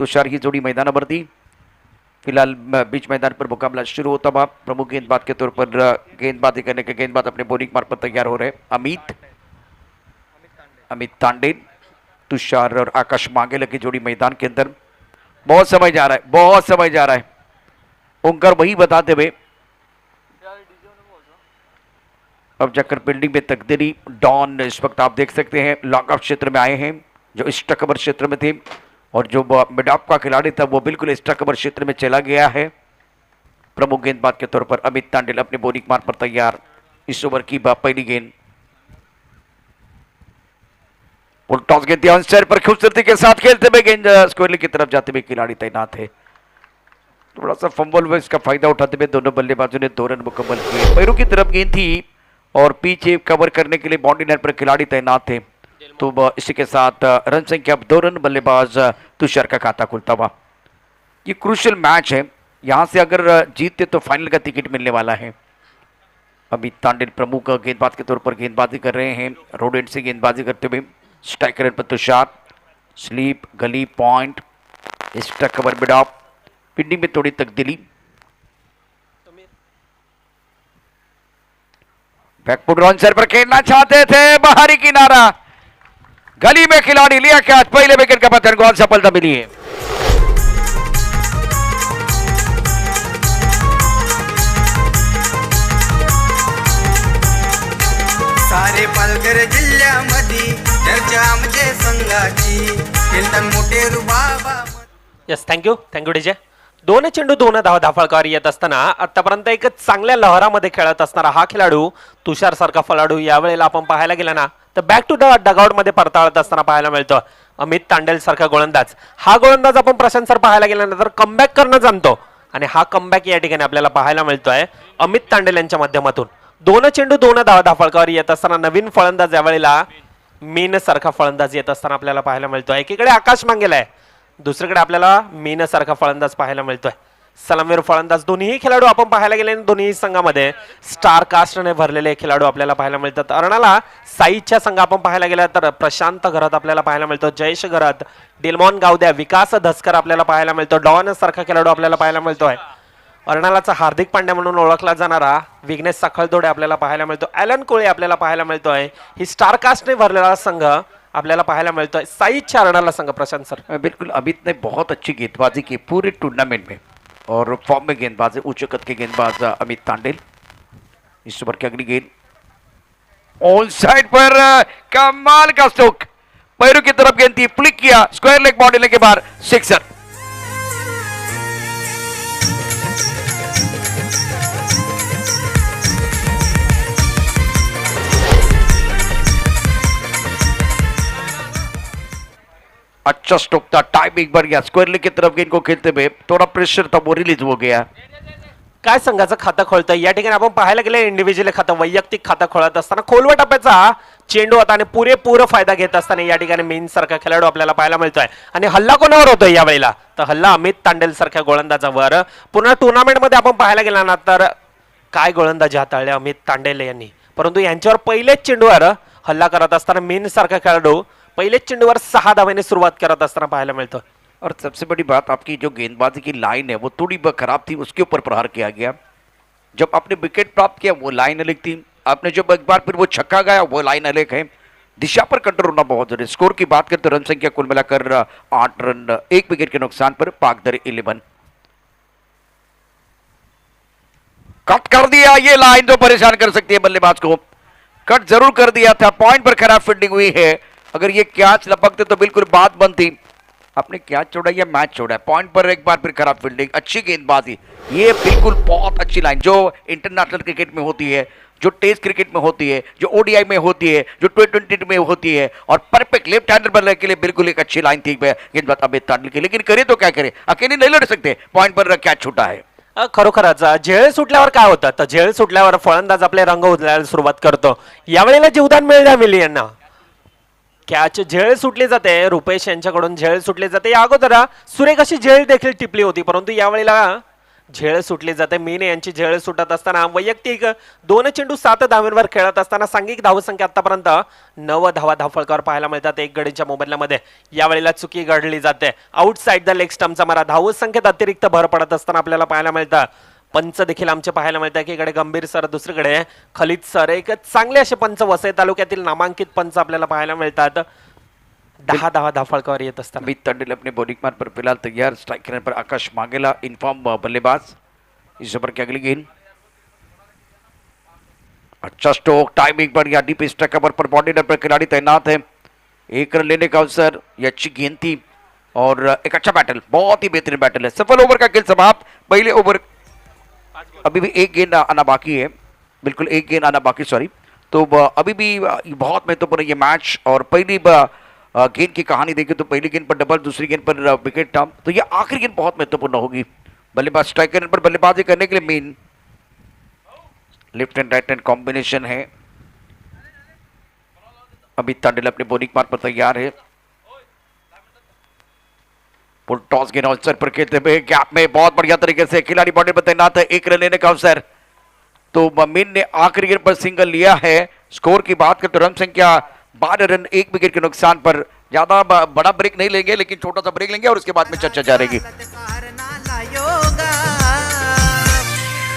तुषार ही जोड़ी मैदानावरती। फिलहाल बीच मैदान पर मुकाबला शुरू होता हुआ प्रमुख गेंदबाज के तौर पर गेंदबाजी करने के गेंदबाज अपने बॉलिंग मार्ग पर तैयार हो रहे अमित तांडे, तुषार और आकाश मांगेला की जोड़ी मैदान के अंदर। बहुत समय जा रहा है ओंकार वही बताते हुए अब जाकर बिल्डिंग में तकदीरी डॉन इस वक्त आप देख सकते हैं लॉन्ग ऑफ क्षेत्र में आए हैं, जो एक्स्ट्रा कवर क्षेत्र में थे और जो मिड ऑफ का खिलाड़ी था वो बिल्कुल एक्स्ट्रा कवर क्षेत्र में चला गया है। प्रमुख गेंदबाज के तौर पर अमित तांडेल अपने बॉलिंग मार्ग पर तैयार। इस ओवर की पहली गेंद टॉस गेंद आंसर पर खूबसूरती के साथ खेलते हुए गेंद स्क्वायर की तरफ जाते हुए खिलाड़ी तैनात है। थोड़ा सा फंबल हुआ, इसका फायदा उठाते हुए दोनों बल्लेबाजों ने 2 रन मुकम्मल किए। पैरों की तरफ गेंद थी और पीछे कवर करने के लिए बाउंड्री लाइन पर खिलाड़ी तैनात थे, तो इसी के साथ रन संख्या 2 रन बल्लेबाज तुषार का खाता खुलता हुआ। ये क्रूशियल मैच है, यहां से अगर जीतते तो फाइनल का टिकट मिलने वाला है। अमित तांडेल प्रमुख गेंदबाज के तौर पर गेंदबाजी कर रहे हैं। रोड एंड से गेंदबाजी करते हुए स्ट्राइकर पर तुषार, स्लीप गली point extra cover mid of, fielding में थोड़ी तब्दीली। बैकफुट रॉन्सर पर खेलना चाहते थे, बाहरी किनारा गली में खिलाड़ी लिया कैच। पहले विकेट का पतन को सफलता मिली है। सारे पालघर जिल्ह्यामध्ये चर्चा आमचे संघाची कीर्तन मोठे रुबाबा। Yes, thank you DJ. 2 चेंडू 2 धावा धाफळकर येत असताना आतापर्यंत एक चांगल्या लहरामध्ये खेळत असणारा हा खेळाडू तुषार सारखा खेळाडू यावेळेला आपण पाहायला गेला ना तर बॅक टू द डगआउट मध्ये परताळत असताना पाहायला मिळतो अमित तांडेल सारखा गोलंदाज। हा गोलंदाज आपण प्रशांत सर पाहायला गेल्यानंतर कमबॅक करणं जाणतो आणि हा कमबॅक या ठिकाणी आपल्याला पाहायला मिळतोय अमित तांडेल यांच्या माध्यमातून। 2 चेंडू 2 धावा धाफळकर येत असताना नवीन फलंदाज यावेळेला मीन सारखा फलंदाज येत असताना आपल्याला पाहायला मिळतोय। एकीकडे आकाश मांगेला आहे, दुसरीकडे आपल्याला मीन सारखा फलंदाज पाहायला मिळतोय। सलामीर फलंदाज दोन्ही खेळाडू आपण पाहायला गेले दोन्ही संघामध्ये स्टार कास्टने भरलेले खेळाडू आपल्याला पाहायला मिळतात। अर्णाला साईच्या संघ आपण पाहायला गेला तर प्रशांत घरात आपल्याला पाहायला मिळतो, जयेश घरात, डिलमॉन गावद्या, विकास धसकर आपल्याला पाहायला मिळतो, डॉन सारखा खेळाडू आपल्याला पाहायला मिळतोय। अर्णालाचा हार्दिक पांड्या म्हणून ओळखला जाणारा विघ्नेश सखलदोडे आपल्याला पाहायला मिळतो, ॲलन कोळे आपल्याला पाहायला मिळतोय। ही स्टार कास्टने भरलेला संघ आपल्याला पाहायला मिळतोय साईच्या अर्णाला संघ। प्रशांत सर बिल्कुल अमित ने बहुत अच्छी गेंदबाजी की पूरे टूर्नामेंट में और फॉर्म में गेंदबाज है, उच्च कद के गेंदबाज अमित तांडेल। इस ओवर की अगली गेंद ऑन साइड पर कमाल का स्ट्रोक, पैरों की तरफ गेंद थी, फ्लिक किया, स्क्वायर लेग बॉडी के बाहर, सिक्सर। अच्छा स्ट्रोक था, टाइमिंग बढ़ गया, स्क्वायर लेग की तरफ गेंद को खेलते हुए थोड़ा प्रेशर था वो रिलीज हो गया। काय संघाचं खातं खोलतंय या ठिकाणी आपण पाहायला गेले इंडिव्हिज्युअल खातं वैयक्तिक खातं खोलत असताना खोलवा टप्प्याचा चेंडू होता आणि पुरेपूर फायदा घेत असताना या ठिकाणी मीन सारखा खेळाडू आपल्याला पाहायला मिळतोय। आणि हल्ला कोणावर होतोय यावेळेला तर हल्ला अमित तांडेल सारख्या गोलंदाजावर। पुन्हा टुर्नामेंट मध्ये आपण पाहायला गेला ना तर काय गोलंदाजी हाताळले अमित तांडेल यांनी, परंतु यांच्यावर पहिलेच चेंडूवर हल्ला करत असताना मीन सारखा खेळाडू पहिलेच चेंडूवर 6 धावांनी सुरुवात करत असताना पाहायला मिळतो। और सबसे बड़ी बात आपकी जो गेंदबाजी की लाइन है वो थोड़ी खराब थी, उसके ऊपर प्रहार किया गया। जब आपने विकेट प्राप्त किया वो लाइन अलग थी, आपने जब एक बार फिर वो छक्का गया वो लाइन अलग है। दिशा पर कंट्रोल होना बहुत जरूरी। स्कोर की बात करें तो रन संख्या कुल मिलाकर 8 रन, 1 विकेट के नुकसान पर पाकदर 11। कट कर दिया, ये लाइन तो परेशान कर सकती है बल्लेबाज को, कट जरूर कर दिया था, पॉइंट पर खराब फील्डिंग हुई है। अगर ये कैच लपकते तो बिल्कुल बात बनती। आपने कैच छोड़ा या मैच छोड़ा, पॉइंट पर एक बार फिर खराब फील्डिंग, अच्छी गेंदबाजी। ये बिल्कुल बहुत अच्छी लाइन जो इंटरनेशनल क्रिकेट में होती है, जो टेस्ट क्रिकेट में होती है, जो ओडीआई में होती है, जो T20 में होती है, और परफेक्ट लेफ्ट हैंडर बल्ले के लिए बिल्कुल एक अच्छी लाइन थी गेंदबाज अमित तांडेल की। लेकिन करे तो क्या करे, अकेले नहीं लड़ सकते, पॉइंट पर कैच छूटा है। खरोखरच झेल सुटल्यावर काय होतं तर झेल सुटल्यावर फलंदाज आपले रंग उधळायला सुरुवात करतो। यावेळेला जीवदान मिळाले यांना, कॅच झेल सुटली जाते, रुपेश यांच्याकडून झेल सुटली जाते। या अगोदर सुरेख अशी झेल देखील टिपली होती, परंतु यावेळेला झेळ सुटली जाते. मीन यांची झेळ सुटत असताना वैयक्तिक 2 चेंडू 7 धावांवर खेळत असताना सांघिक धावसंख्या आतापर्यंत 9 धावा धावफलकावर पाहायला मिळतात. एक गडीच्या मोबदल्यामध्ये यावेळेला चुकी घडली जाते. आउटसाइड द लेग स्टंपचा मारा. धावसंख्येत अतिरिक्त भर पडत असताना आपल्याला पाहायला मिळतं. पंच देखील आमचे पाहायला मिळतात. एकीकडे गंभीर सर, दुसरीकडे खलीद सर. एक चांगले असे पंच वसई तालुक्यातील नामांकित पंच आपल्याला पाहायला मिळतात. 10 धावा धावफलकावर येत असताना अमित तांडेल अपने बॉलिंग मार्ग पर फिलहाल तैयार. स्ट्राइक करने पर आकाश मांगेला इनफॉर्म बल्लेबाज. इस ओवर की अगली गेंद, अच्छा स्ट्रोक, टाइमिंग बढ़िया, डीप स्ट्राइक कवर पर बॉडी पर खिलाड़ी तैनात है. एक रन लेने का अवसर, ये अच्छी गेंद थी और एक अच्छा बैटल, बहुत ही बेहतरीन बैटल है. सफल ओवर का खेल समाप्त. पहले ओवर, अभी भी एक गेंद आना बाकी है, बिल्कुल एक गेंद आना बाकी, सॉरी. तो अभी भी बहुत महत्वपूर्ण ये मैच. और पहली गेंद की कहानी देखिए तो पहली गेंद पर डबल, दूसरी गेंद पर विकेट था. तो ये आखिरी गेंद बहुत महत्वपूर्ण होगी. बल्लेबाज स्ट्राइक करने पर बल्लेबाजी करने के लिए main left and right hand combination है. अभी तांडेल अपने बॉलिंग मार्ग पर तैयार है. फुल टॉस गेंद अवसर पर खेलते हुए गैप में बहुत बढ़िया तरीके से खिलाड़ी बॉडी पर तैनात है. एक रन लेने का अवसर. तो मीन ने आखिरी गेंद पर सिंगल लिया है. स्कोर की बात करें तो रन संख्या 12 रन, 1 विकेट के नुकसान पर. ज्यादा बड़ा ब्रेक नहीं लेंगे, लेकिन छोटा सा ब्रेक लेंगे और उसके बाद में चर्चा जाएगी.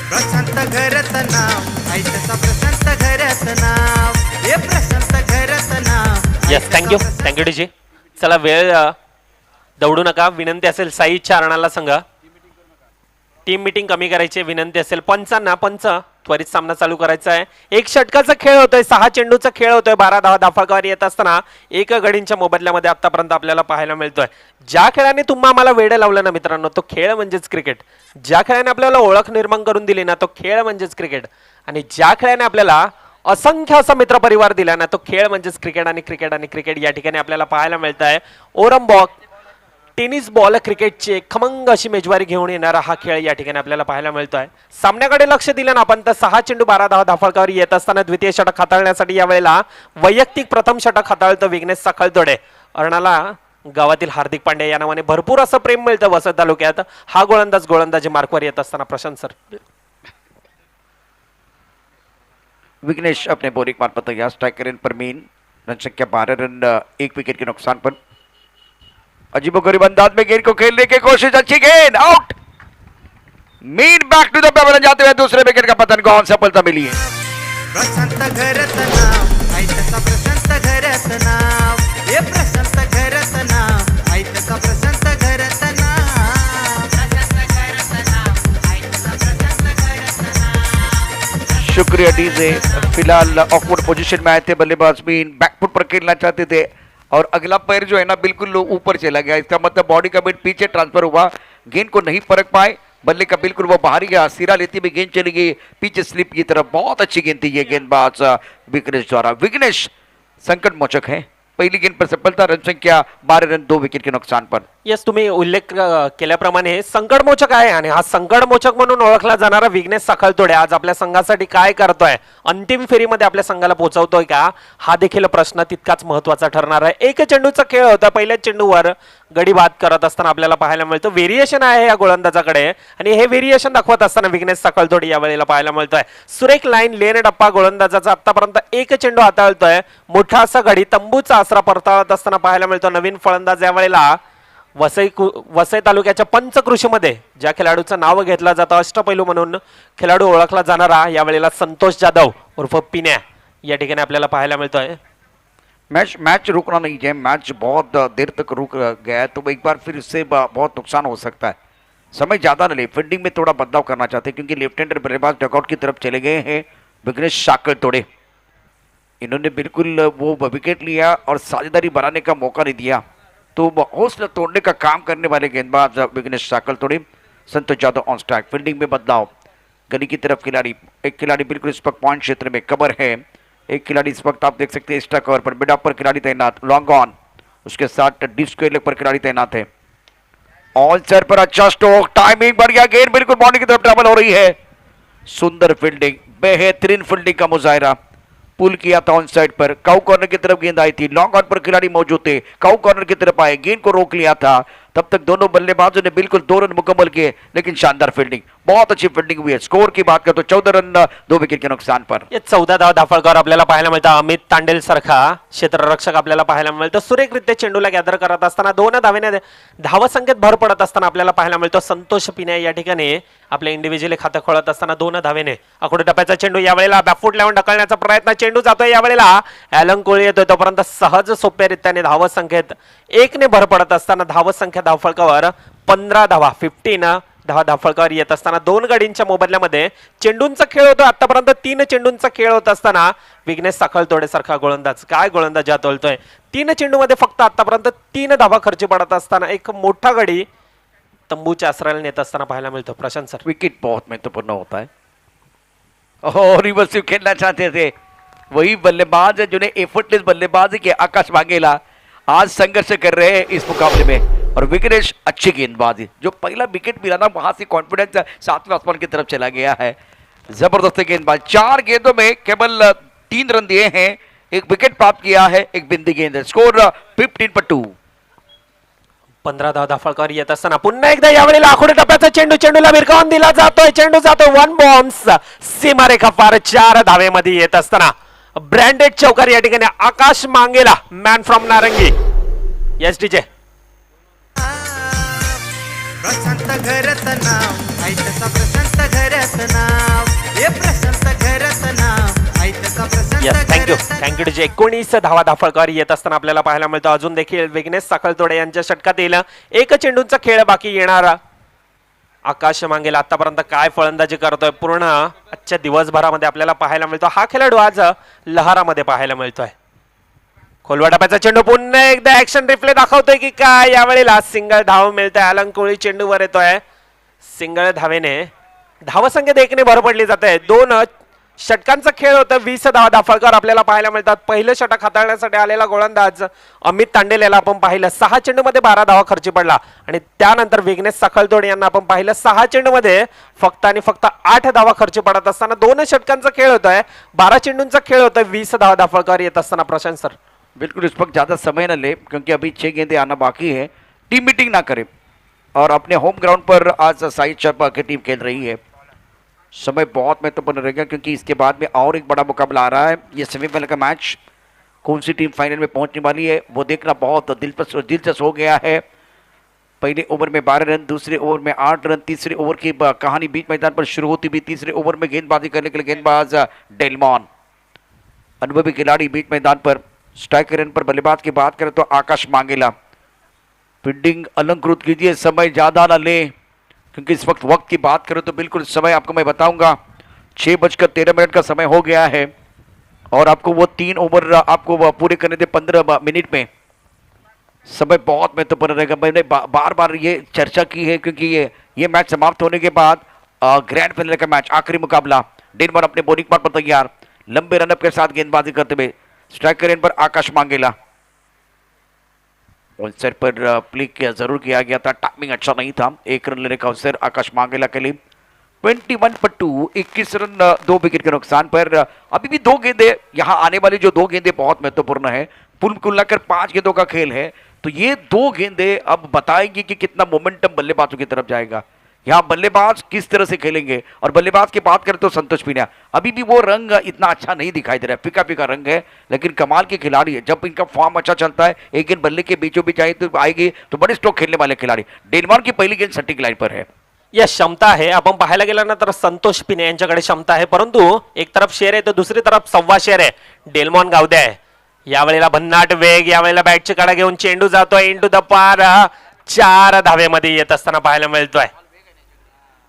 प्रशांत घरत नाव, ऐकता प्रशांत घरत नाव, हे प्रशांत घरत नाव. Yes, thank you DJ. चला, वेळ दौडू नका. विनंती असेल साई चारणाला सांगा. टीम मीटिंग कमी करायची विनंती असेल. पंचांना पंच त्वरित सामना चालू करायचा आहे. एक षटकाचा खेळ होतोय, 6 चेंडूचा खेळ होतोय. 12 धावा धावफलकावर येत असताना एक गडींच्या मोबदल्यामध्ये आतापर्यंत आपल्याला पाहायला मिळतोय. ज्या खेळाने तुम्ही आम्हाला वेळ लावलं ना मित्रांनो, तो खेळ म्हणजेच क्रिकेट. ज्या खेळाने आपल्याला ओळख निर्माण करून दिली ना, तो खेळ म्हणजेच क्रिकेट. आणि ज्या खेळाने आपल्याला असंख्य असा मित्रपरिवार दिला ना, तो खेळ म्हणजेच क्रिकेट. आणि क्रिकेट आणि क्रिकेट या ठिकाणी आपल्याला पाहायला मिळत आहे. ओरमबॉक टेनिस बॉल क्रिकेटची खमंग अशी मेजवारी घेऊन येणारा हा खेळ या ठिकाणी आपल्याला पाहायला मिळतोय. सामन्याकडे लक्ष दिलं ना आपण तर 6 चेंडू 12 धावा धावफलकावर येत असताना द्वितीय षटक हाताळण्यासाठी यावेळेला वैयक्तिक प्रथम षटक हाताळतो विघ्नेश साखळतोडे. अर्णाला गावातील हार्दिक पांड्या या नावाने भरपूर असं प्रेम मिळतं वसई तालुक्यात. हा गोलंदाजी मार्कवर येत असताना प्रशांत सर. विघ्नेश अपने बॉलिंग मार्ग पर तैयार. स्ट्राइक करें पर मीन, रन संख्या 12 रन, 1 विकेट के नुकसान पर. अजीबोगरीब अंदाज में गेंद को खेलने की कोशिश, अच्छी गेंद, आउट. मीन बैक टू द पेवर जाते हुए दूसरे विकेट का पतन, गौन सफलता मिली है. प्रशांत घरत नाव, ऐकता प्रशांत घरत नाव, हे प्रशांत घरत नाव, ऐकता प्रशांत घरत नाव, प्रशांत घरत नाव, ऐकता प्रशांत घरत नाव. शुक्रिया डीजे. फिलहाल ऑकवर्ड पोजीशन में आए थे बल्लेबाज. मीन बैकफुट पर खेलना चाहते थे और अगला पैर जो है ना बिल्कुल ऊपर चला गया. इसका मतलब बॉडी का वेट पीछे ट्रांसफर हुआ, गेंद को नहीं परख पाए. बल्ले का बिल्कुल वो बाहर गया, सिरा लेती हुई गेंद चली गई पीछे स्लिप की तरफ. बहुत अच्छी गेंद थी ये गेंदबाज विघ्नेश द्वारा. विघ्नेश संकट मोचक है. पहली गेंद पर सफलता, रन संख्या 12 रन, 2 विकेट के नुकसान पर. येस, तुम्ही उल्लेख केल्याप्रमाणे संकटमोचक आहे आणि हा संकटमोचक म्हणून ओळखला जाणारा विघ्नेश साखळतोडे आज आपल्या संघासाठी काय करतोय, अंतिम फेरीमध्ये आपल्या संघाला पोहोचवतोय का, हा देखील प्रश्न तितकाच महत्वाचा ठरणार आहे. एक चेंडूचा खेळ होता. पहिल्या चेंडूवर गडी बाद करत असताना आपल्याला पाहायला मिळतं व्हेरिएशन आहे या गोलंदाजाकडे आणि हे व्हेरिएशन दाखवत असताना विघ्नेश साखळतोडे यावेळेला पाहायला मिळतोय. सुरेख लाईन लेन डप्पा गोलंदाजाचा आतापर्यंत एक चेंडू हाताळतोय. मोठा असा गडी तंबूचा आसरा परतावत असताना पाहायला मिळतो. नवीन फलंदाज यावेळेला वसई तालुक्याच्या पंचकृषीमध्ये ज्या खेळाडूचं नाव घेतलं जातं अष्टपैलू म्हणून खेळाडू ओळखला जाणारा यावेळेला संतोष जाधव उर्फ पिन्या या ठिकाणी आपल्याला पाहायला मिळतोय. मैच रुकना नहीं है. मैच बहुत देर तक रुक गया है तो एक बार फिर इससे बहुत नुकसान हो सकता है. समय ज़्यादा न ले. फील्डिंग में थोड़ा बदलाव करना चाहते हैं क्योंकि लेफ्ट हैंडर बल्लेबाज डगआउट की तरफ चले गए हैं. विघ्नेश साखळतोडे, इन्होंने बिल्कुल वो विकेट लिया और साझेदारी बनाने का मौका नहीं दिया. तो हौसला तोड़ने का काम करने वाले गेंदबाज Vighnesh साखळतोडे. Santosh Jadhav on strike. Fielding में बदलाव, गली की तरफ खिलाड़ी, एक खिलाड़ी बिल्कुल इस वक्त पॉइंट क्षेत्र में कवर है. एक खिलाड़ी इस वक्त आप देख सकते हैं एक्स्ट्रा कवर पर, मिड ऑफ पर खिलाड़ी तैनात, लॉन्ग ऑन, उसके साथ डीप स्क्वायर लेग पर खिलाड़ी तैनात है. ऑल सर पर अच्छा स्ट्रोक, टाइमिंग बढ़िया, गेंद बिल्कुल बॉडी की तरफ ट्रैवल हो रही है. सुंदर फील्डिंग, बेहतरीन फील्डिंग का मुजाहिरा. पुल किया था ऑन साइड पर, काउ कॉर्नर की तरफ गेंद आई थी. लॉन्ग ऑन पर खिलाड़ी मौजूद थे, काउ कॉर्नर की तरफ आए, गेंद को रोक लिया था. तब तक दोनों बल्लेबाजों ने बिल्कुल 2 रन मुकम्मल किए, लेकिन शानदार फील्डिंग, बहुत अच्छी फील्डिंग हुई है। स्कोर की बात करें तो 14 रन 2 विकेट के नुकसान पर। या 14 धावा धाफळकर आपल्याला पाहायला मिळतं। अमित तांडेल सारखा क्षेत्ररक्षक आपल्याला पाहायला मिळतो। सुरेखरित्या चेंडूला गॅदर करत असताना 2 धावेने धावसंख्येत भर पडत असताना आपल्याला पाहायला मिळतो संतोष पिने या ठिकाणी आपल्या इंडिव्हिज्युअली खातं खोलत असताना 2 धावेने आकडे टप्प्याचा चेंडू यावेळेला बॅकफूट लावून ढकलण्याचा प्रयत्न, चेंडू जातोय यावेळेला ॲलन कोहली येतोय, तोपर्यंत सहज सोप्या रीत्याने धावसंख्येत 1 ने भर पडत असताना धावसंख्या धाफळकावर 15 धावा 15 धावा धाफळकावर येत असताना 2 गडींच्या मोबदल्यामध्ये चेंडूंचा खेळ होतो। आतापर्यंत 3 चेंडूंचा खेळ होत असताना विघ्नेश साखळतोडे सारखा गोलंदाज, काय गोलंदाज तोलतोय। 3 चेंडूमध्ये फक्त आतापर्यंत 3 धावा खर्ची पडत असताना एक मोठा गडी तंबूच्या आसराला नेत असताना पाहायला मिळतो। प्रशांत सर, विकेट बहुत महत्वपूर्ण होता है और रिवर्सिव खेलना चाहते थे वही बल्लेबाज है जिन्हें एफर्टलेस बल्लेबाजी के आकाश वाघेला आज संघर्ष कर रहे हैं इस मुकाबले में। और विघ्नेश अच्छी गेंदबाजी, जो पहला विकेट मिला ना वहां से कॉन्फिडेंस 7वें आसमान की तरफ चला गया है। जबरदस्त गेंदबाज, 4 गेंदों में केवल 3 रन दिए हैं, 1 विकेट प्राप्त किया है, 1 बिंदी गेंद है। स्कोर 15 पर 2। 15 धावा धाफळकावर येत असताना पुन्हा एकदा यावेळेला आखोडी टप्प्याचा चेंडू, चेंडूला भिरकावून दिला जातोय, चेंडू जातो 1 बॉम्ब्स सीमारेखा पार 4 धावेमध्ये येत असताना ब्रँडेड चौकार या ठिकाणी आकाश मांगेला, मॅन फ्रॉम नारंगी। यस डीजे, प्रशांत घरत नाव ऐकता प्रशांत घरत नाव, हे प्रशांत घरत नाव ऐकता प्रशांत यस थँक्यू घरत थँक्यू डीजे। 19 धावा धाफळकावर येत असताना आपल्याला पाहायला मिळतो अजून देखील विघ्नेश साखळतोडे यांच्या षटकातील 1 चेंडूंचा खेळ बाकी येणारा आकाश मांगेला आतापर्यंत काय फलंदाजी करतोय पूर्ण आजच्या दिवसभरामध्ये आपल्याला पाहायला मिळतो। हा खेळाडू आज लहारामध्ये पाहायला मिळतोय। खोलवा टप्प्याचा चेंडू पुन्हा एकदा ऍक्शन रिप्ले दाखवतोय की काय, यावेळेला सिंगल धाव मिळतोय। ॲलन कोहली चेंडूवर येतोय, सिंगल धावेने धावसंख्येत 1 ने भर पडली जाते। 2 षटकांचा खेळ होता, 20 धावा धाफळकर आपल्याला पाहायला मिळतात। पहिलं षटक हाताळण्यासाठी आलेला गोलंदाज अमित तांडेल याला आपण पाहिलं 6 चेंडूमध्ये 12 धावा खर्ची पडला, आणि त्यानंतर विघ्नेश साखळतोडे यांना आपण पाहिलं 6 चेंडूमध्ये फक्त आणि फक्त 8 धावा खर्ची पडत असताना 2 षटकांचा खेळ होतोय, 12 चेंडूंचा खेळ होतोय, 20 धावा धाफळकर येत असताना। प्रशांत सर, बिल्कुल इस वक्त ज़्यादा समय न ले क्योंकि अभी 6 गेंदें आना बाकी है। टीम मीटिंग ना करें और अपने होम ग्राउंड पर आज साई शर्मा की टीम खेल रही है। समय बहुत महत्वपूर्ण रहेगा क्योंकि इसके बाद में और एक बड़ा मुकाबला आ रहा है। ये सेमीफाइनल का मैच, कौन सी टीम फाइनल में पहुंचने वाली है वो देखना बहुत दिलचस्प हो गया है। पहले ओवर में 12 रन, दूसरे ओवर में 8 रन, तीसरे ओवर की कहानी बीच मैदान पर शुरू होती हुई। तीसरे ओवर में गेंदबाजी करने के लिए गेंदबाज डेलमॉन, अनुभवी खिलाड़ी बीच मैदान पर। स्ट्राइकर रन पर बल्लेबाज की बात करें तो आकाश मांगेला। फील्डिंग अलंकृत कीजिए, समय ज़्यादा ना लें क्योंकि इस वक्त की बात करें तो बिल्कुल समय आपको मैं बताऊंगा 6:13 का समय हो गया है और आपको वो 3 ओवर आपको वो पूरे करने थे 15 मिनट में। समय बहुत महत्वपूर्ण रहेगा। मैंने बार बार ये चर्चा की है क्योंकि ये मैच समाप्त होने के बाद ग्रैंड फाइनल का मैच, आखिरी मुकाबला, डेनमार्क अपने बॉलिंग पार्ट पर तैयार, लंबे रनअप के साथ गेंदबाजी करते हुए। स्ट्राइकर एंड पर आकाश मांगेला, ऑनसाइड पर प्ले जरूर किया गया था, टाइमिंग अच्छा नहीं था। 1 रन लेने का अवसर आकाश मांगेला के लिए। 21 पर 2, 21 रन 2 विकेट के नुकसान पर। अभी भी 2 गेंदें, यहाँ आने वाली जो 2 गेंदें बहुत महत्वपूर्ण है। कुल मिलाकर 5 गेंदों का खेल है, तो ये 2 गेंदें अब बताएंगी कि कितना मोमेंटम बल्लेबाजों की तरफ जाएगा। यहाँ बल्लेबाज किस तरह से खेलेंगे। और बल्लेबाज की बात करें तो संतोष पीना, अभी भी वो रंग इतना अच्छा नहीं दिखाई दे रहा है, फीका फीका रंग है, लेकिन कमाल के खिलाड़ी है। जब इनका फॉर्म अच्छा चलता है, एक गेंद बल्ले के बीचों बीच आई तो आएगी तो बड़े स्ट्रोक खेलने वाले खिलाड़ी। डेनमार्क की पहली गेंद सटीक लाइन पर है। यह क्षमता आहे, आपण पाहायला गेल्यानंतर संतोष पिने यांच्याकडे क्षमता आहे, परंतु एक तरफ शेर आहे तर दुसरी तरफ सव्वा शेर आहे डेलमॉन गावदे आहे। यावेळेला भन्नाट वेग, यावेळेला बॅटची कडा घेऊन चेंडू जातोय इनटू द पार, 4 धावेमध्ये येत असताना पाहायला मिळतोय।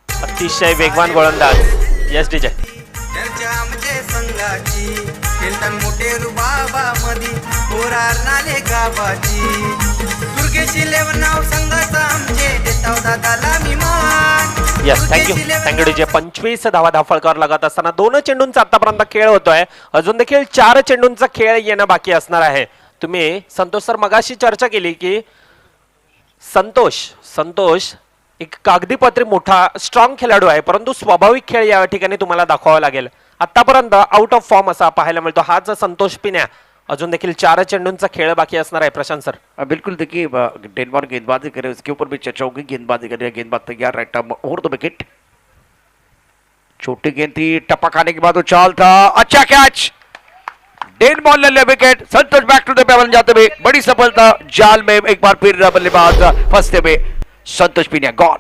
अतिशय वेगवान गोलंदाज। यस डीजे, चर्चा आमचे संघाची खेळतान मोठे रुबाबा मधी पोरार नाले गावाची, दुर्गेशी लेव नाव संघाचा आमचे देताव दादाला मी मान। Yes thank you DJ. 25 धावा धाफळकर लागत असताना 2 चेंडूंचा आतापर्यंत खेळ होतोय, अजून देखील 4 चेंडूंचा खेळ येणं बाकी असणार आहे। तुम्ही संतोष सर मगाशी चर्चा केली की संतोष एक कागदीपत्री मोठा स्ट्रॉंग खेळाडू आहे, परंतु स्वाभाविक खेळ या ठिकाणी तुम्हाला दाखवावा लागेल। आतापर्यंत आउट ऑफ फॉर्म असा पाहायला मिळतो हाच संतोष पिन्या, अजून देखील 4 चेंडूंचा खेळ बाकी असणार आहे प्रशांत सर. बिल्कुल देखिए डेनमार्क गेंदबाजी करे उसके ऊपर भी चर्चा होगी. गेंदबाजी करे, गेंदबाज तैयार, right arm over the wicket. छोटी गेंद थी, टप्पा खाने के बाद उछाल था, अच्छा कैच. डेनमार्क ने लिया wicket. Santosh back to the pavilion जाते हुए बड़ी सफलता. जाल में एक बार फिर बल्लेबाज फंसते हुए संतोष पिनिया गॉन.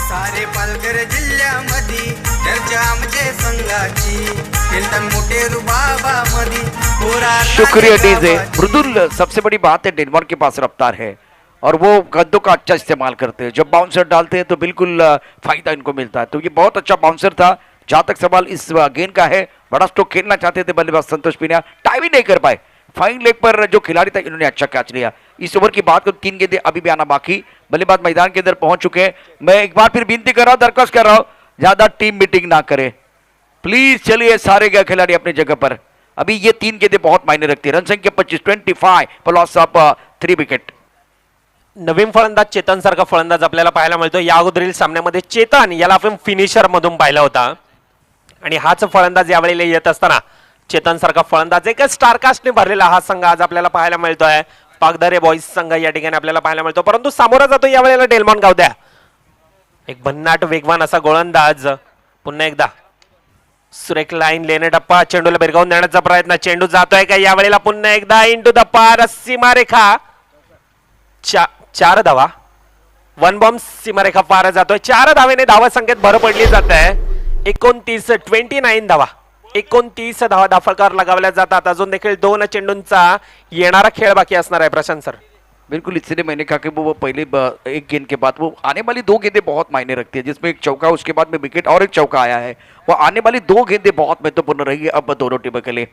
सारे पालघर जिल्ह्यामध्ये चर्चा आमचे संघाची खेळतात मोठे रुबाबामध्ये पोरांना शुक्रिया डीजे. गावाची. मृदुल सबसे बड़ी बात है डेनमार्क के पास रफ्तार है और वो गद्दों का अच्छा इस्तेमाल करते हैं. जब बाउंसर डालते हैं तो बिल्कुल फायदा इनको मिलता है. तो ये बहुत अच्छा बाउंसर था. जहां तक सवाल इस गेंद का है, बड़ा स्ट्रोक खेलना चाहते थे बल्लेबाज संतोष पिनिया, टाई भी नहीं कर पाए. फाइन लेग पर जो खिलाड़ी था इन्होंने अच्छा कैच लिया. इस ओवर की बात करूं, 3 गेंदें अभी भी आना बाकी. बल्लेबाज मैदान के अंदर पहुंच चुके हैं. मैं एक बार फिर विनती कर रहा हूं, दरख्वास्त कर रहा हूं, ज्यादा टीम मीटिंग ना करे प्लीज. चलिए सारे खिलाड़ी अपनी जगह पर. अभी ये 3 गेंदें बहुत मायने रखती है. रन संख्या 25 for loss of 3 wicket. Naveen फलंदाज चेतन सारखा फलंदाज आपल्याला पाहायला मिळतो. या अगोदरील सामन्यामध्ये चेतन याला आपण फिनिशर मधून पाहिला होता आणि हाच फलंदाज यावेळेला येत असताना चेतन सारखा फलंदाज एक स्टारकास्टने भरलेला हा संघ आज आपल्याला पाहायला मिळतोय. पागदरे बॉईज संघ या ठिकाणी आपल्याला पाहायला मिळतो. परंतु सामोरा जातो यावेळेला डेल्मॉन गावद्या. एक भन्नाट वेगवान असा गोलंदाज. पुन्हा एकदा सुरेख लाईन लेणे टप्पा, चेंडूला बिरगावून देण्याचा प्रयत्न. चेंडू जातोय का यावेळेला पुन्हा एकदा इंटू द पार सीमारेखा. 4 धावा. 1 बॉम्ब सीमारेखा पार जातोय. 4 धावेने धावा संख्येत भर पडली जात आहे. 29 धावा. 29 धावा दाफळकार लगावल्या जातात. अजून देखील 2 चेंडूंचा येणारा खेळ बाकी असणार आहे प्रशांत सर. बिल्कुल, इसलिए मैंने कहा कि वो पहले एक गेंद के बाद वो आने वाली 2 गेंदें बहुत मायने रखती है, जिसमें एक चौका उसके बाद में विकेट और एक चौका आया है. वो आने वाली 2 गेंदें बहुत महत्वपूर्ण रही है अब दोनों टीमों के लिए.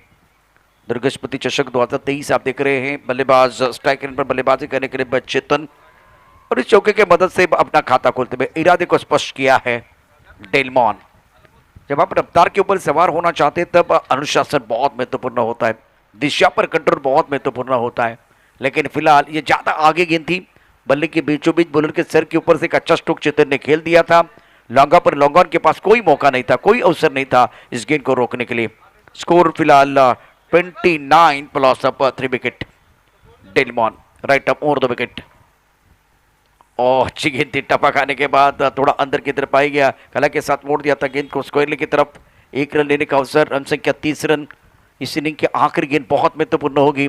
दुर्गेशपति चषक 2023 आप देख रहे हैं. बल्लेबाज स्ट्राइक रेंज पर बल्लेबाजी करने के लिए चेतन, और इस चौके की मदद से अपना खाता खोलते हुए इरादे को स्पष्ट किया है डेलमॉन. जब आप रफ्तार के ऊपर सवार होना चाहते हैं तब अनुशासन बहुत महत्वपूर्ण होता है, दिशा पर कंट्रोल बहुत महत्वपूर्ण होता है. लेकिन फिलहाल ये ज्यादा आगे गेंद थी. बल्ले के बीचों बीच बॉलर के सर के ऊपर से एक अच्छा स्ट्रोक चेतन ने खेल दिया था. लॉन्गा पर लॉन्गॉन के पास कोई मौका नहीं था, कोई अवसर नहीं था इस गेंद को रोकने के लिए. स्कोर फिलहाल 29 for loss of 3 विकेट. डेलमॉन right up over the wicket. और अच्छी गेंद थी. टपा खाने के बाद थोड़ा अंदर की तरफ आई गया, कला के साथ मोड़ दिया था गेंद को स्क्वायरली की तरफ. 1 रन लेने का अवसर. रन संख्या 30 रन. इस इनिंग की आखिरी गेंद बहुत महत्वपूर्ण होगी.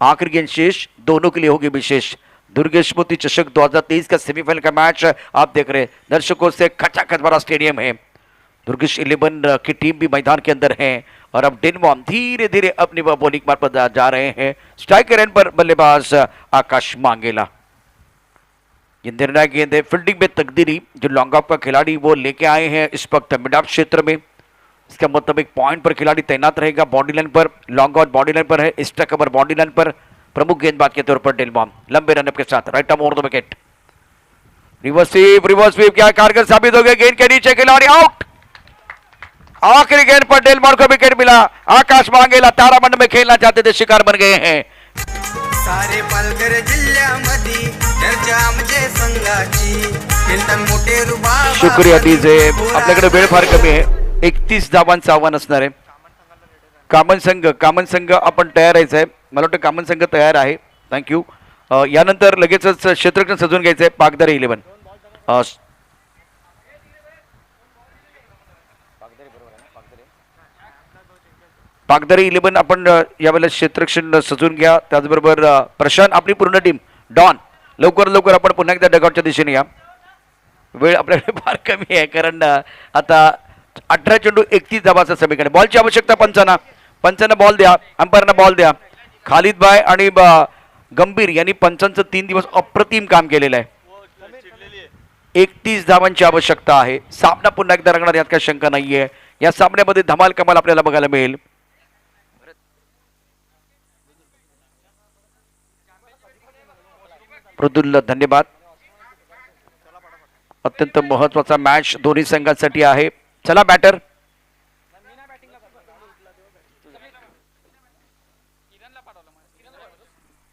आखिरी गेंद शेष दोनों के लिए होगी विशेष. दुर्गेशपति चषक 2023 का सेमीफाइनल का मैच आप देख रहे हैं. दर्शकों से खचाखच भरा स्टेडियम है. दुर्गेश 11 की टीम भी मैदान के अंदर है और अब डेनमॉन धीरे धीरे अपनी बॉलिंग मार्ग पर जा रहे हैं. स्ट्राइक रेंज पर बल्लेबाज आकाश मांगेला. ये निर्णायक गेंद है. फील्डिंग में तकदीरी जो लॉन्ग ऑफ का खिलाड़ी वो लेके आए हैं इस वक्त मिड ऑफ क्षेत्र में. इसका मतलब एक पॉइंट पर खिलाड़ी तैनात रहेगा बॉडी लाइन पर. लॉन्ग ऑन बॉडी लाइन पर है, एक्स्ट्रा कवर बॉडी लाइन पर. प्रमुख गेंदबाज के तौर पर डेलमॉन लंबे रनअप के साथ right arm over the wicket. Reverse sweep क्या कारगर साबित हो गया. गेंद के नीचे खिलाड़ी आउट. आखिरी गेंद पर डेलमॉन को विकेट मिला. आकाश मांगेला तारामंड में खेलना चाहते थे, शिकार बन गए हैं. सारे पालघर जिल्ह्यामध्ये चर्चा आमचे संघाची खेळतात मोठे रुबाबामध्ये. शुक्रिया डीजे. आपल्याकडे वेळ फार कमी आहे. 31 धावांचं आव्हान असणार आहे. कामन संघ आपण तयार आहे. मला वाटतं कामन संघ तयार आहे. थँक्यू. यानंतर लगेचच क्षेत्ररक्षण सजून घ्यायचं आहे. पागदरे 11 पागदरे 11 आपण यावेळेला क्षेत्ररक्षण सजून घ्या. त्याचबरोबर प्रशांत आपली पूर्ण टीम डॉन लवकर आपण पुन्हा एकदा डगआउटच्या दिशेने या. वेळ आपल्याकडे फार कमी आहे कारण आता 18 चेंडू 31 धावाचं समीकरण. बॉलची आवश्यकता पंचांना बॉल द्या, अंपायरना बॉल द्या. खालिद भाई आणि गंभीर यांनी पंचांचं 3 दिवस अप्रतिम काम केलेलं आहे. 31 धावांची आवश्यकता आहे. सामना पुन्हा एकदा रंगणार यात काही शंका नाहीये. या सामन्यामध्ये धमाल कमाल आपल्याला बघायला मिळेल. मृदुल धन्यवाद. अत्यंत महत्वाचा मॅच दोन्ही संघांसाठी आहे. चला बॅटर.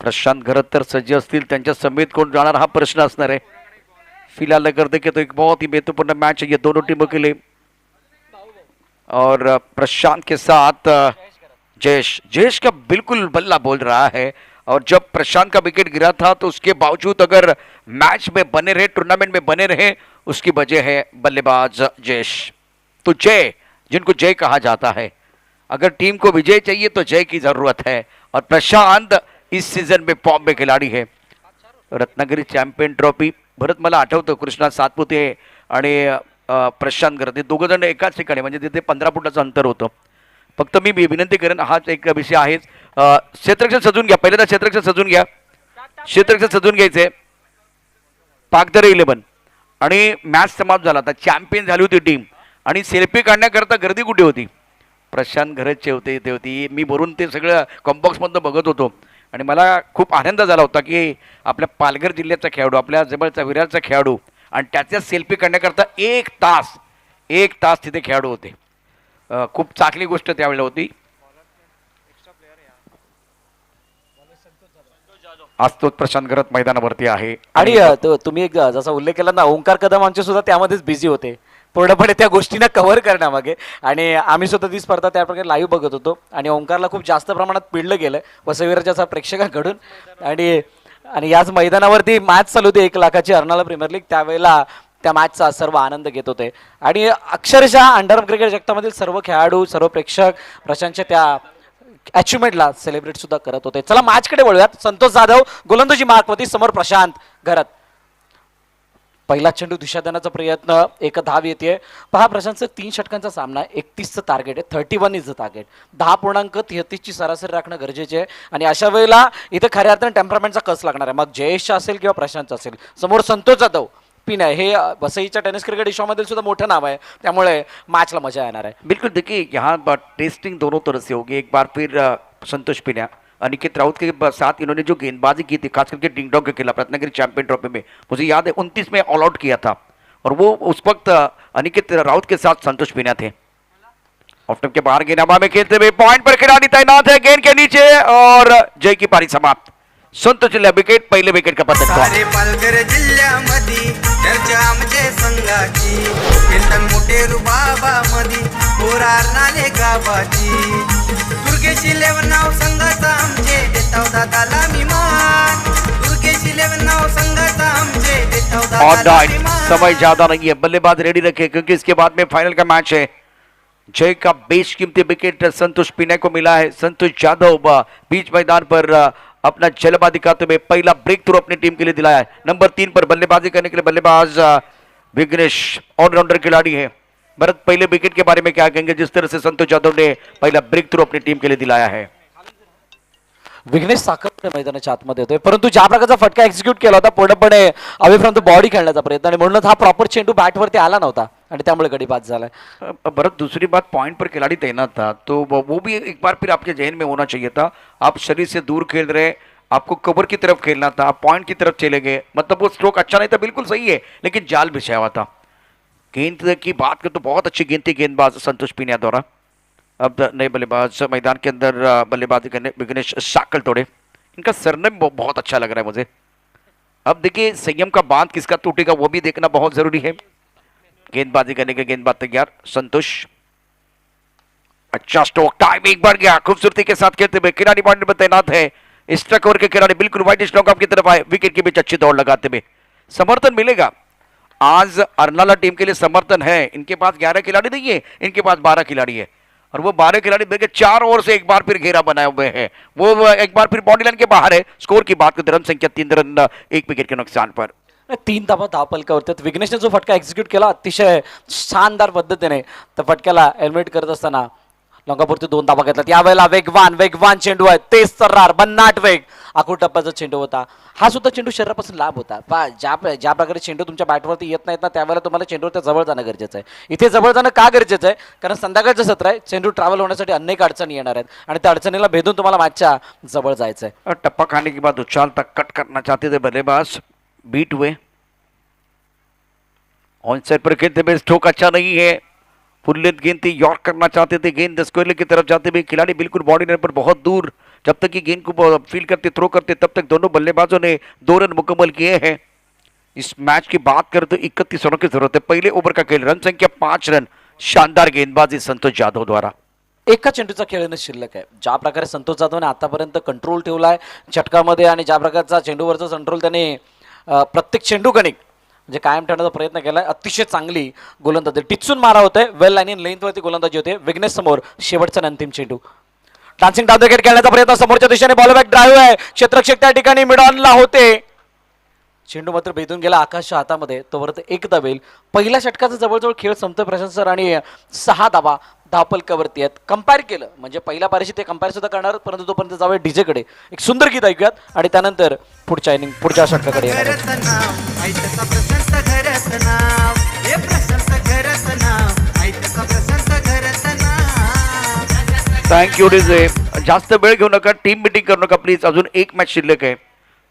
प्रशांत घरत तर सज्ज असतील, त्यांच्या समेत कोण जाणार हा प्रश्न असणार है. फिलहाल करते कि तो एक बहुत ही महत्वपूर्ण मैच है ये दोनों टीमों के लिए और प्रशांत के साथ जयेश जयेश का बिल्कुल बल्ला बोल रहा है। और जब प्रशांत का विकेट गिरा था तो उसके बावजूद अगर मैच में बने रहे, टूर्नामेंट में बने रहे, उसकी वजह है बल्लेबाज जयेश। तो जय, जिनको जय कहा जाता है, अगर टीम को विजय चाहिए तो जय की जरूरत है। और प्रशांत इस सीजन में फॉर्म में खिलाडी है। रत्नागिरी चॅम्पियन ट्रॉफी, भरत मला आठवतं कृष्णा सातपुते आणि प्रशांत गर्दे दोघं जण एकाच ठिकाणी, म्हणजे तिथे 15 फुटाचं अंतर होतं। फक्त मी विनंती करेन, हाच एक विषय आहे, क्षेत्ररक्षण सजून घ्या, पहिल्यांदा क्षेत्ररक्षण सजून घ्या, क्षेत्ररक्षण सजून घ्यायचंय। पाकदरे 11 आणि मॅच समाप्त झाला, आता चॅम्पियन झाली होती टीम आणि सेल्फी काढण्याकरता गर्दी कुठे होती? प्रशांत घरचे होते, ते होती। मी वरून ते सगळं कॉम्बॉक्समधनं बघत होतो आणि मला खूप आनंद झाला होता की आपल्या पालघर जिल्ह्याचा खेळाडू, आपल्या जवळचा विरारचा खेळाडू, आणि त्याच्या सेल्फी काढण्याकरता एक तास तिथे खेळाडू होते। खूप चांगली गोष्ट त्यावेळेला होती। आज तो प्रशांत घरत मैदानावरती आहे आणि तुम्ही एक जसा उल्लेख केला ना, ओंकार कदम आमचे सुद्धा त्यामध्येच बिझी होते पूर्णपणे त्या गोष्टींना कव्हर करण्यामागे, आणि आम्ही सुद्धा ती स्पर्धा त्या प्रकारे लाईव्ह बघत होतो आणि ओंकारला खूप जास्त प्रमाणात पिडलं गेलं वसईविराच्या प्रेक्षकांकडून। आणि याच मैदानावरती मॅच चालू होती 1 लाखाची अर्नाळा प्रीमियर लीग, त्यावेळेला त्या मॅचचा सर्व आनंद घेत होते आणि अक्षरशः अंडर क्रिकेट जगतामधील सर्व खेळाडू, सर्व प्रेक्षक प्रशांतच्या त्या अचिव्हमेंटला सेलिब्रेट सुद्धा करत होते। चला मॅचकडे वळूयात। संतोष जाधव गोलंदाजी मार्कवरती, समोर प्रशांत घरत। पहिला चेंडू दिशादानाचा प्रयत्न, एक धाव येते। पहा, प्रशांतचा 3 षटकांचा सामना, 31चं टार्गेट आहे, 31 इज द टार्गेट, 10.33 ची सरासरी राखणं गरजेचे आहे। आणि अशा वेळेला इथे खऱ्या अर्थाने टेम्परामेंटचा कस लागणार आहे, मग जयेशचा असेल किंवा प्रशांतचा असेल। समोर संतोष जाधव पिन आहे, हे वसईच्या टेनिस क्रिकेट विश्वामध्ये सुद्धा मोठं नाव आहे, त्यामुळे मैचला मजा येणार आहे। बिल्कुल, देखिए यहाँ टेस्टिंग दोनों तरह से होगी। एक बार फिर संतोष पिन्या, अनिकेत राउत के साथ इन्होंने जो गेंदबाजी की थी, खास करके डिंग डोंग के खिलाफ रत्नागिरी चैंपियन ट्रॉफी में, मुझे याद है 29 में ऑल आउट किया था, और वो उस वक्त अनिकेत राउत के साथ संतोष पिन्या थे। ऑफ स्टंप के बाहर गेंद हवा में खेलते हुए पॉइंट पर खिलाड़ी तैनात है, गेंद के नीचे, और जय की पारी समाप्त। संतोषला विकेट, पहिले विकेट का पतन। सारे पालघर जिल्ह्यामध्ये चर्चा आमचे संघाची, कीर्तन मोठे रुबाबामध्ये होरार नाले गावाची। दुर्गेश 11 नाव संघाचा आमचे, देताव दादाला मी मान। दुर्गेश 11 नाव संघाचा आमचे, देताव दादाला मी मान। समय ज्यादा नहीं है, बल्लेबाज रेडी रखे क्योंकि इसके बाद में फाइनल का मैच है। जय का बेशकीमती विकेट संतोष पिन्या को मिला है। संतोष जाधव बीच मैदान पर अपना जलवा दिखाते हुए पहला ब्रेक थ्रू अपनी टीम के लिए दिलाया है। नंबर 3 पर बल्लेबाजी करने के लिए बल्लेबाज विघ्नेश ऑलराउंडर खिलाड़ी है। भरत, पहले विकेट के बारे में क्या कहेंगे, जिस तरह से संतोष जाधव ने पहला ब्रेक थ्रू अपनी टीम के लिए दिलाया है? विघ्नेश साखर मैदानाच्या आतमध्ये होते, परंतु ज्या प्रकारचा फटका एक्झिक्यूट केला होता पूर्णपणे अवे फ्रॉम द बॉडी खेळण्याचा प्रयत्न, आणि म्हणूनच हा प्रॉपर चेंडू बॅटवरती आला नव्हता आणि त्यामुळे गडी बाद झालाय। भरत, दूसरी बात, पॉइंट पर खिलाड़ी तैनात था तो वो भी एक बार फिर आपके जहन में होना चाहिए था। आप शरीर से दूर खेल रहे, आपको कवर की तरफ खेलना था, आप पॉइंट की तरफ चले गए, मतलब वो स्ट्रोक अच्छा नहीं था, बिल्कुल सही है, लेकिन जाल बिछाया हुआ था। गेंद की बात करें तो बहुत अच्छी गेंद थी गेंदबाज संतोष पिन्या द्वारा। अब नए बल्लेबाज मैदान के अंदर बल्लेबाजी करने विघ्नेश साकल तोड़े, इनका सरनेम बहुत अच्छा लग रहा है मुझे। अब देखिए संयम का बांध किसका टूटेगा वो भी देखना बहुत जरूरी है। गेंदबाजी करने के गेंदबाज तैयार संतोष, अच्छा स्ट्रोक, टाइमिंग बढ़ गया, खूबसूरती के साथ खेलते हुए खिलाड़ी बाउंड्री पर तैनात है। स्ट्रक ओवर के खिलाड़ी बिल्कुल व्हाइट स्टॉक आपकी तरफ आए, विकेट के बीच अच्छी दौड़ लगाते हुए समर्थन मिलेगा। आज अर्नाला टीम के लिए समर्थन है, इनके पास 11 खिलाड़ी नहीं है, इनके पास 12 खिलाड़ी है, और वो 12 खिलाड़ी देखिए 4 ओवर से एक बार फिर घेरा बनाए हुए हैं, वो एक बार फिर बॉडी लाइन के बाहर है। स्कोर की बात करें, रन संख्या 3 रन 1 विकेट के नुकसान पर। 3 धावा धावपलकावरती विघ्नेशने जो फटका एक्झिक्यूट केला अतिशय शानदार पद्धतीने, त्या फटक्याला एलिमिनेट करत असताना लंगापुरती 2 धावा घेतल्यात। यावेळेला वेगवान चेंडू आहे, तेज तर्रार भन्नाट वेग, आखूड टप्प्याचा चेंडू होता, हा सुद्धा चेंडू शरीरापासून लांब होता। ज्या प्रकारे चेंडू तुमच्या बॅटवरती येत नाहीत ना, त्यावेळेला तुम्हाला चेंडूच्या जवळ जाणं गरजेचं आहे। इथे जवळ जाणं का गरजेचं आहे, कारण संध्याकाळचं सत्र आहे, चेंडू ट्रॅव्हल होण्यासाठी अनेक अडचणी येणार आहेत आणि त्या अडचणीला भेदून तुम्हाला मॅचच्या जवळ जायचं आहे। और टप्पा खाने के बाद उछाल तक कट करना चाहते थे बल्लेबाज, बीट हुए। ऑन साइड पर खेलते हुए स्ट्रोक अच्छा नहीं है, फुल लेंथ गेंद थी, यॉर्क करना चाहते थे, गेंद स्क्वायर लेग की तरफ जाते हुए खिलाड़ी बिल्कुल बॉडी लाइन पर बहुत दूर, जब तक कि गेंद को फील करते, थ्रो करते, तब तक दोनों बल्लेबाजों ने 2 रन मुकम्मल किए हैं। इस मैच की बात करें तो 31 रनों की जरूरत है। पहले ओवर का खेल, रन संख्या 5 रन, शानदार गेंदबाजी संतोष जाधव द्वारा। एका चेंडूचा खेळणं शिल्लक आहे. ज्या प्रकारे संतोष जाधवने आतापर्यंत कंट्रोल ठेवलाय षटकामध्ये आणि ज्या प्रकारचा चेंडूवरचा कंट्रोल त्याने प्रत्येक चेंडू गणिक म्हणजे कायम ठेवण्याचा प्रयत्न केलाय. अतिशय चांगली गोलंदाजी टिचून मारा होते. वेल लाईन इन लेंथवरती गोलंदाजी होते. विघ्नेश समोर शेवटचा आणि अंतिम चेंडू. डान्सिंग डाव विकेट खेळण्याचा प्रयत्न समोरच्या दिशेने बॉल बॅक ड्राईव्ह आहे. क्षेत्ररक्षक त्या ठिकाणी मिड ऑनला होते. चेंडू मात्र भेदून गेला आकाशच्या हातामध्ये. तोपर्यंत एक धावेल. पहिल्या षटकाचा जवळजवळ खेळ संपतोय प्रशांत सर आणि 6 धावा धावपलकावरती आहेत. कंपेअर केलं म्हणजे पहिल्या पारीशी ते कंपेअर सुद्धा करणार, परंतु तोपर्यंत जाऊया डीजे कडे. एक सुंदर गीत ऐकूयात आणि त्यानंतर पुढच्या इनिंग पुढच्या षटकाकडे येणार आहोत. घरच नाव ऐकता प्रशस्त घरच नाव हे प्रशस्त घरच नाव ऐकता प्रशस्त घरच नाव. Thank you DJ. जास्त वेळ घेऊ नका, टीम मिटिंग करू नका प्लीज. अजून एक मॅच शिल्लक आहे.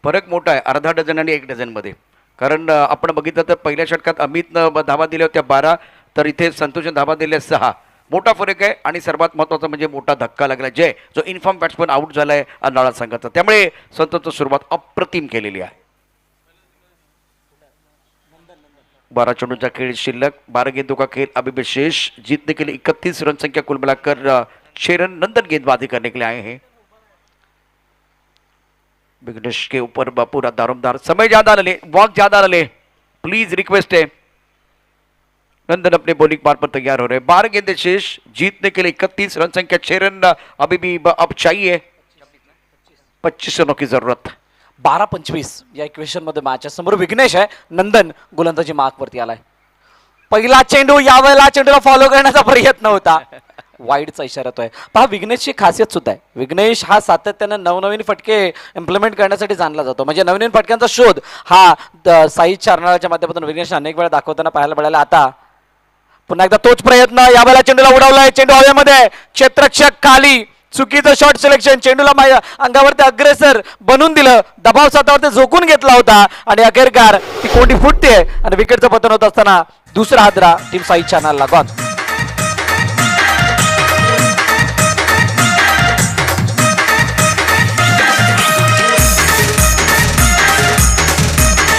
फरक मोठा आहे, अर्धा डझन आणि 1 डझनमध्ये. कारण आपण बघितलं तर पहिल्या षटकात अमितनं धावा दिल्या होत्या 12, तर इथे संतोषने धावा दिल्या 6. मोठा फरक आहे आणि सर्वात महत्त्वाचा म्हणजे मोठा धक्का लागला जय जो इन्फॉर्म बॅट्समन आउट झाला आहे अर्नाळा संघाचा. त्यामुळे संतोषची सुरुवात अप्रतिम केलेली आहे. 12 चेंडूचा खेळ शिल्लक. 12 गेंदों का खेल अभी भी शेष. जीतने के लिए 31 रन संख्या कुल मिलाकर शेरन नंदन गेंदबाजी करने के लिए आए हैं. विघ्नेश के ऊपर पूरा दारोमदार. समय ज्यादा न ले, वक्त ज्यादा न ले, प्लीज रिक्वेस्ट है. नंदन अपने बॉलिंग पार पर तैयार हो रहे हैं. 12 गेंदे शेष. जीतने के लिए 31 रन संख्या 6 रन अभी भी अब चाहिए. 25 रनों की जरूरत. 12-25 या इक्वेशन मध्ये मॅच आहे. समोर विघ्नेश आहे. नंदन गोलंदाजी मार्क वरती आलाय. पहिला चेंडू यावेळेला चेंडूला फॉलो करण्याचा प्रयत्न होता. वाईडचा इशारा येतोय. पहा विघ्नेशची खासियत सुद्धा आहे. विघ्नेश हा सातत्यानं नवनवीन फटके इम्प्लिमेंट करण्यासाठी जाणला जातो. म्हणजे नवनवीन फटक्यांचा शोध हा साई चारनाळाच्या माध्यमातून विघ्नेश अनेक वेळा दाखवताना पाहायला मिळाला. आता पुन्हा एकदा तोच प्रयत्न. यावेळेला चेंडूला उडवलाय. चेंडू हवेमध्ये. क्षेत्ररक्षक खाली. चुकीचं शॉर्ट सिलेक्शन. चेंडूला अंगावरती अग्रेसर बनवून दिलं. दबाव सातावरती झोकून घेतला होता आणि अखेरकार ती कोंडी फुटते आणि विकेटचं पतन होत असताना दुसरा हादरा टीम साई चारनाळला गॉन.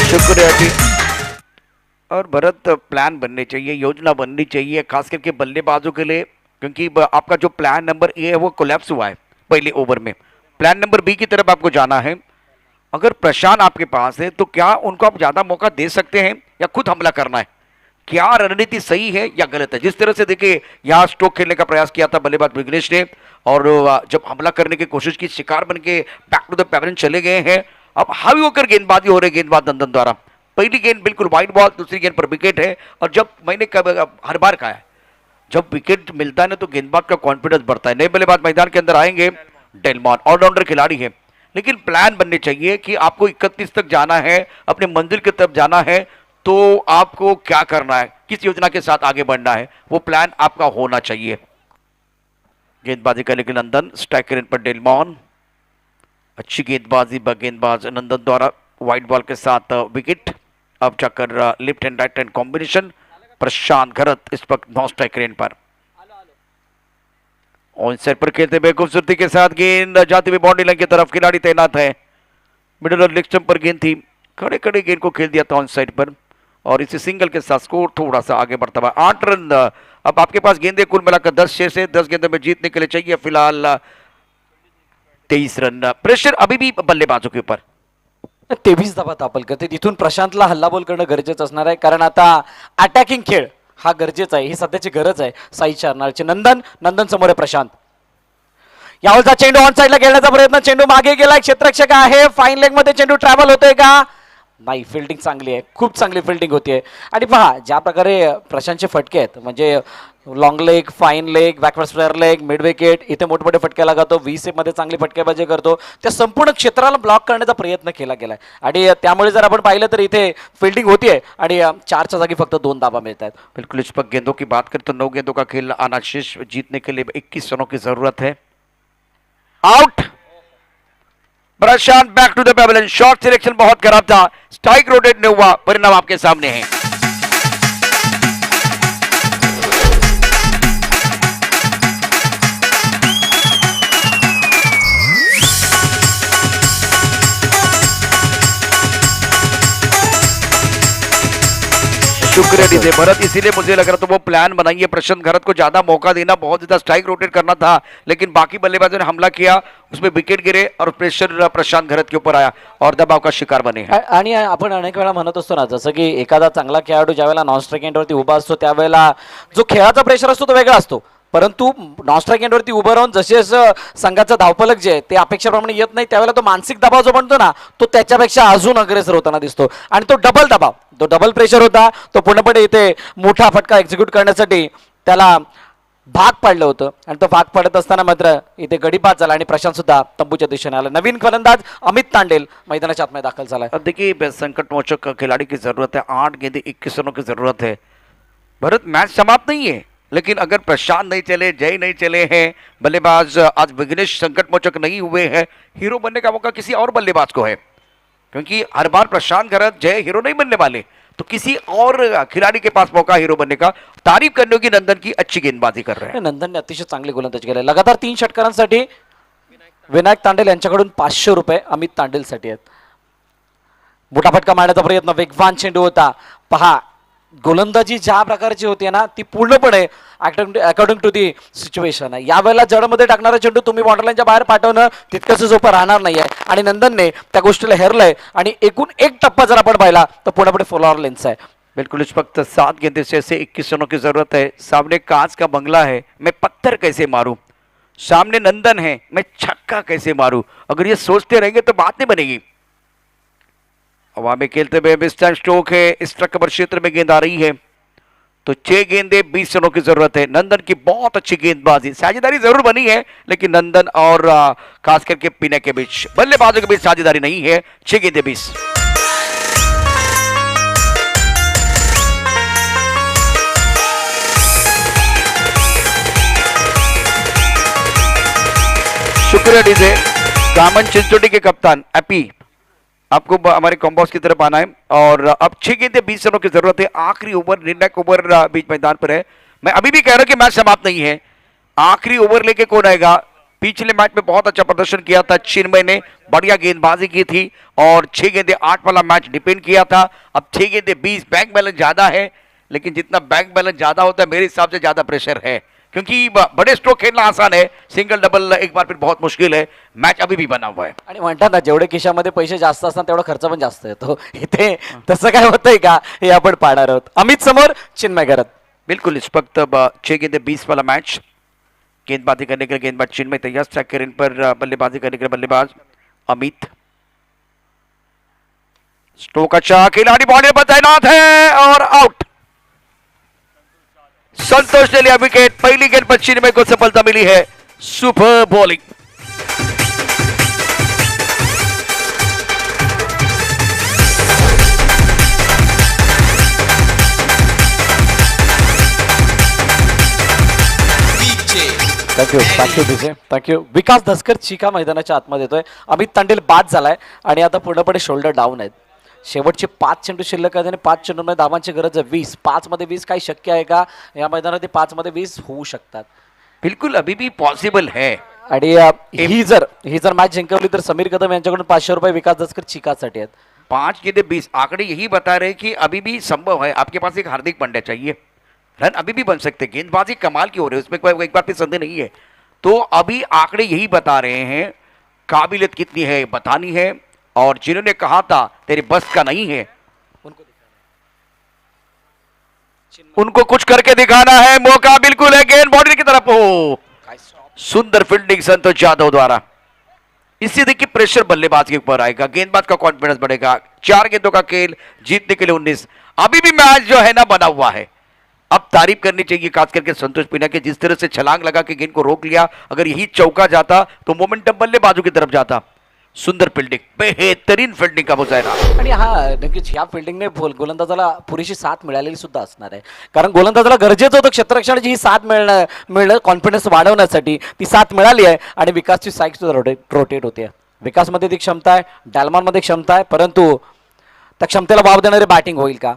शुक्रिया जी. और भरत प्लान बनने चाहिए, योजना बननी चाहिए खास करके बल्लेबाजों के लिए, क्योंकि आपका जो प्लान नंबर ए है वो कोलैप्स हुआ है पहले ओवर में. प्लान नंबर बी की तरफ आपको जाना है. अगर प्रशांत आपके पास है तो क्या उनको आप ज़्यादा मौका दे सकते हैं या खुद हमला करना है? क्या रणनीति सही है या गलत है? जिस तरह से देखिए यहाँ स्ट्रोक खेलने का प्रयास किया था बल्लेबाज विघ्नेश ने और जब हमला करने की कोशिश की शिकार बन के बैक टू द पैवेलियन चले गए हैं. अब हावी होकर गेंदबाजी हो रही है गेंदबाज नंदन द्वारा. पहली गेंद बिल्कुल वाइड बॉल, दूसरी गेंद पर विकेट है. और जब मैंने हर बार कहा है जब विकेट मिलता है ना तो गेंदबाज का कॉन्फिडेंस बढ़ता है. नए बल्लेबाज मैदान के अंदर आएंगे. डेलमॉन ऑलराउंडर खिलाड़ी है, लेकिन प्लान बनने चाहिए कि आपको 31 तक जाना है, अपने मंजिल की तरफ जाना है, तो आपको क्या करना है, किस योजना के साथ आगे बढ़ना है, वो प्लान आपका होना चाहिए. गेंदबाजी करने के नंदन. स्ट्राइकर इन पर डेलमॉन. अच्छी गेंदबाज नंदन द्वारा वाइड बॉल के साथ विकेट. अब जाकर left and right hand combination. Prashant Gharat इस वक्त 9 स्ट्राइक रेंज पर. ऑन साइड पर खेलते हुए खूबसूरती के साथ गेंद जाती हुई बाउंड्री लाइन की तरफ. खिलाड़ी तैनात है. मिडिल और लेग स्टंप पर गेंद थी. खड़े खड़े गेंद को खेल दिया था ऑन साइड पर और इसी सिंगल के साथ स्कोर थोड़ा सा आगे बढ़ता हुआ. 8 रन. अब आपके पास गेंदे कुल मिलाकर 10 शेष है. 10 गेंदों में जीतने के लिए चाहिए फिलहाल 23 रन. प्रेशर अभी भी बल्लेबाजों के ऊपर. 23 धावा दाखल करते. तिथून प्रशांतला हल्लाबोल करणं गरजेचं असणार आहे, कारण आता अटॅकिंग खेळ हा गरजेचा आहे. ही सध्याची गरज आहे साई चारनाळची. नंदन समोर आहे प्रशांत. यावेळचा चेंडू ऑन साईडला खेळण्याचा प्रयत्न. चेंडू मागे गेलाय. क्षेत्ररक्षक आहे. फाईन लेग मध्ये चेंडू ट्रॅव्हल होतोय का? नाही. फिल्डिंग चांगली आहे. खूप चांगली फिल्डिंग होतीये. आणि पहा ज्या प्रकारे प्रशांतचे फटके आहेत, म्हणजे long leg, fine leg, backward square leg, mid wicket, इथे मोठमोठे फटके लागतो. 20 मध्ये चांगली फटकेबाजी करतो. त्या संपूर्ण क्षेत्राला ब्लॉक करण्याचा प्रयत्न केला गेलाय आणि त्यामुळे जर आपण पाहिलं तर इथे फिल्डिंग होतीये आणि 4च्या जागी फक्त 2 धावा मिळत आहेत. बिल्कुल. इस पर गेंदों की बात करें तो 9 गेंदों का खेल आना शेष. जीतने के लिए 21 रनों की जरूरत है. Out. Prashant back to the pavilion. Shot selection बहुत खराब था. स्ट्राइक रोटेट नहीं हुआ. परिणाम आपके सामने है. शुक्रिया डीजे भरत, इसीलिए मुझे लग रहा था वो प्लान बनाइए प्रशांत भरत को ज्यादा मौका देना, बहुत ज्यादा स्ट्राइक रोटेट करना था, लेकिन बाकी बल्लेबाजों ने हमला किया, उसमें विकेट गिरे और प्रेशर प्रशांत भरत के ऊपर आया और दबाव का शिकार बने हैं. आणि आपण अनेक वेळा म्हणत असतो ना, जसं की एखादा चांगला खेळाडू ज्यावेळेला नॉन स्ट्राईक एंडवरती उभा असतो त्यावेळेला जो खेळाचा प्रेशर असतो तो वेगळा असतो, परंतु नॉन स्ट्राईक एंडवरती उभं राहून जसे जसं संघाचं धावफलक जे आहे ते अपेक्षेप्रमाणे येत नाही त्यावेळेला तो मानसिक दबाव जो बनतो ना तो त्याच्यापेक्षा अजून अग्रेसर होताना दिसतो आणि तो डबल दबाव, तो डबल प्रेशर होता, तो पूर्णपणे इथे मोठा फटका एक्झिक्यूट करण्यासाठी त्याला भाग पाडलं होतं आणि तो भाग पडत असताना मात्र इथे गडी बाद झाला आणि प्रशांत सुद्धा तंबूच्या दिशेने आला. नवीन फलंदाज अमित तांडेल मैदानाच्या आतमध्ये दाखल झाला. अब देखिए संकट मोचक खिलाड़ी की जरूरत है, 8 गेंदें 21 रनों की जरूरत है. भरत मैच समाप्त नहीं है, लेकिन अगर प्रशांत नहीं चले, जय नहीं चले हैं, बल्लेबाज आज विघ्नेश संकट मोचक नहीं हुए हैं, हीरो बनने का मौका किसी और बल्लेबाज को है, क्योंकि हर बार प्रशांत भरत जय हीरो नहीं बनने वाले, तो किसी और खिलाड़ी के पास मौका हीरो बनने का. तारीफ करने की नंदन की अच्छी गेंदबाजी कर रहे हैं. नंदनने अतिशय चांगली गोलंदाजी केली. लगातार 3 षटकारांसाठी विनायक तांडेल यांच्याकडून 500 रुपये अमित तांडेलसाठी आहेत. मोठा फटका मारण्याचा प्रयत्न, वेगवान चेंडू होता. पहा गोलंदाजी ज्या प्रकारची होती ना ती पूर्णपणे अकॉर्डिंग टू दी सिच्युएशन आहे. यावेळेला जडमध्ये टाकणारा चेंडू तुम्ही बॉर्डरलाईनच्या बाहेर पाठवणं तितकंच सोपं राहणार नाही आहे आणि नंदनने त्या गोष्टीला हेरलंय आणि एकूण एक टप्पा जर आपण पाहिला तर पूर्णपणे फॉलोअर लेन्स आहे. बिल्कुल इस वक्त 7 गेंदे से 21 रनों की जरूरत है. सामने कांच का बंगला है, मैं पत्थर कैसे मारूं, सामने नंदन है, मैं छक्का कैसे मारूं. अगर ये सोचते रहेंगे तो बात नहीं बनेगी. हवा में खेलते हुए विस्टन स्ट्रोक है, इस कवर क्षेत्र में गेंद आ रही है, तो 6 गेंदे 20 रनों की जरूरत है. नंदन की बहुत अच्छी गेंदबाजी, साझेदारी जरूर बनी है, लेकिन नंदन और खास करके पिने के बीच, बल्लेबाजों के बीच साझेदारी नहीं है. 6 गेंदे 20. शुक्रिया डीजे. कामन चिंचोटी के कप्तान एपी, आपको हमारे कॉम्बॉस की तरफ आना है और अब 6 गेंदे 20 रनों की जरूरत है. आखिरी ओवर, निर्णायक ओवर बीच मैदान पर है. मैं अभी भी कह रहा हूं कि मैच समाप्त नहीं है. आखिरी ओवर लेके कौन आएगा. पिछले मैच में बहुत अच्छा प्रदर्शन किया था चिन्मय ने, बढ़िया गेंदबाजी की थी और 6 गेंदे 8 वाला मैच डिपेंड किया था. अब 6 गेंदे 20, बैंक बैलेंस ज्यादा है, लेकिन जितना बैंक बैलेंस ज्यादा होता है मेरे हिसाब से ज्यादा प्रेशर है, क्योंकि बड़े स्ट्रोक खेलना आसान है, सिंगल डबल एक बार फिर बहुत मुश्किल है. मैच अभी भी बना हुआ है. आणि म्हणतात ना जेवढे खिशामध्ये पैसे जास्त असतात तेवढा खर्च पण जास्त येतो. इथे तसं काय होतंय का हे आपण पाहणार आहोत. अमित समोर, चिन्मय घरत. बिल्कुल इस वक्त 6 गेंदे 20 वाला मैच. गेंदबाजी करने के लिए गेंदबाज चिन्मय तैयार, स्ट्राइक इन पर बल्लेबाजी करने के लिए बल्लेबाज अमित. स्ट्रोक अच्छा, खिलाड़ी बॉडी पर तैनात है और आउट. संतोष ने लिया विकेट. पहली गेंद पर चिन्मय को सफलता मिली है. Super bowling. थँक्यू. विकास धसकर चिका मैदानाच्या आतमध्ये येतोय. अमित तांडेल बाद झालाय आणि आता पूर्णपणे शोल्डर डाऊन आहेत. शेवटचे 5 चेंडू शिल्लक आहेत आणि 5 चेंडूमध्ये धावांची गरज आहे 20. 5 मध्ये 20 काही शक्य आहे का या मैदानात. 5 मध्ये 20 होऊ शकतात. बिल्कुल अभी भी पॉसिबल है. आणि ही जर मॅच जिंकवली तर समीर कदम यांच्याकडून 500 रुपये विकास धसकर चिकासाठी आहेत. 5 गेंदे 20 आंकड़े यही बता रहे कि अभी भी संभव है. आपके पास एक हार्दिक पांड्या चाहिए, रन अभी भी बन सकते. गेंदबाजी कमाल की हो रही है, उसमें कोई एक बार फिर संदेह नहीं है. तो अभी आंकड़े यही बता रहे हैं, काबिलियत कितनी है बतानी है, और जिन्होंने कहा था तेरे बस का नहीं है उनको कुछ करके दिखाना है. मौका बिल्कुल है, गेंद बाउंड्री की तरफ हो. सुंदर फील्डिंग संतोष यादव द्वारा. इससे देखिए प्रेशर बल्लेबाज के ऊपर आएगा, गेंदबाज का कॉन्फिडेंस बढ़ेगा. 4 गेंदों का खेल, जीतने के लिए 19. अभी भी मैच जो है ना बना हुआ है. अब तारीफ करनी चाहिए खास करके संतोष पीना के, जिस तरह से छलांग लगा के गेंद को रोक लिया. अगर यही चौका जाता तो मोमेंटम बल्लेबाजों की तरफ जाता. सुंदर फील्डिंग, बेहतरीन फील्डिंग का मुजाहरा. आणि हा नक्कीच या फिल्डिंगने गोलंदाजाला पुरेशी साथ मिळालेली सुद्धा असणार आहे, कारण गोलंदाजाला गरजेचं होतं क्षेत्ररक्षणाची ही साथ मिळणं कॉन्फिडन्स वाढवण्यासाठी. ती साथ मिळाली आहे आणि विकासची साईक सुद्धा रोटेट होते. विकासमध्ये ती क्षमता आहे, डॅलमॉनमध्ये क्षमता आहे, परंतु त्या क्षमतेला वाव देणारी बॅटिंग होईल का.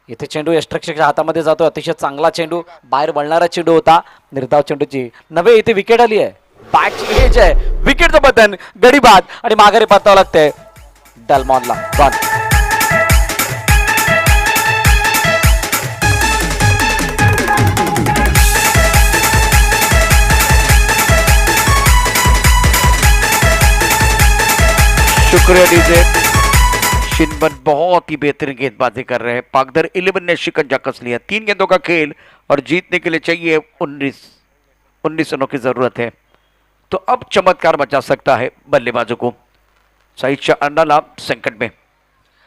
इथे चेंडू यष्टरक्षकाच्या हातामध्ये जातो. अतिशय चांगला चेंडू, बाहेर वळणारा चेंडू होता. निर्धाव चेंडूची नव्हे, इथे विकेट आली आहे. बॅटची एज आहे, विकेटचं बटन, गडी बाद आणि माघारी परतावं लागतंय डॅलमॉनला. शुक्रिया डीजे। शिनबन बहुत ही बेहतरीन गेंदबाजी कर रहे हैं। पाकदर 11 ने शिकंजा कस लिया। 3 गेंदों का खेल और जीतने के लिए चाहिए 19 रनों की जरूरत है। तो अब चमत्कार बचा सकता है बल्लेबाजों को। साईच्या अण्णाला संकट में।